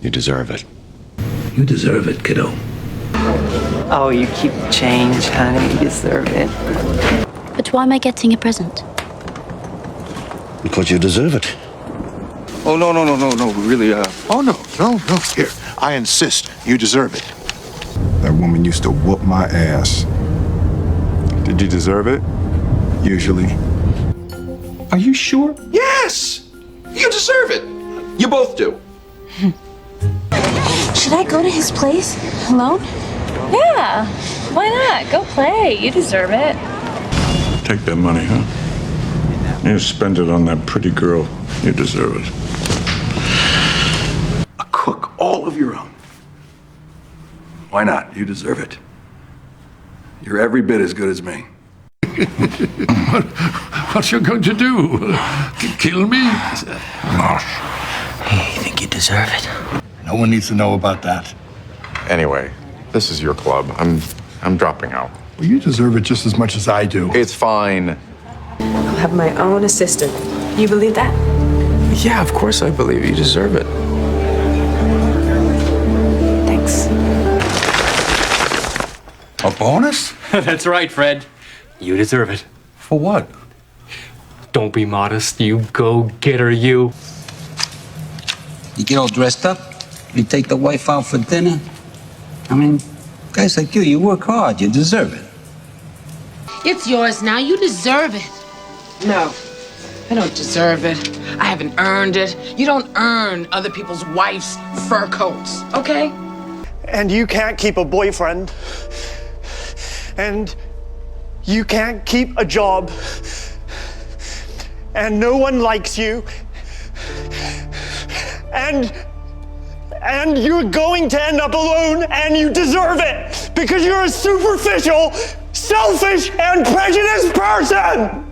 You deserve it. You deserve it, kiddo. Oh, you keep change, honey. You deserve it. But why am I getting a present? Because you deserve it. Oh, no, really, oh, no, here. I insist. You deserve it. That woman used to whoop my ass. Did you deserve it? Usually. Are you sure? Yes! You deserve it. You both do. Should I go to his place alone? Yeah, why not? Go play. You deserve it. Take that money, huh? You spend it on that pretty girl. You deserve it. A cook all of your own. Why not? You deserve it. You're every bit as good as me. What you going to do? Kill me? Hey, you think you deserve it? No one needs to know about that. Anyway, this is your club. I'm dropping out. Well, you deserve it just as much as I do. It's fine. I'll have my own assistant. You believe that? Yeah, of course I believe you deserve it. Thanks. A bonus? That's right, Fred. You deserve it. For what? Don't be modest, you go-getter, you. You get all dressed up, you take the wife out for dinner. I mean, guys like you work hard, you deserve it. It's yours now. You deserve it. No, I don't deserve it. I haven't earned it. You don't earn other people's wives' fur coats, okay? And you can't keep a boyfriend. And you can't keep a job. And no one likes you. And you're going to end up alone, and you deserve it because you're a superficial, selfish, and prejudiced person!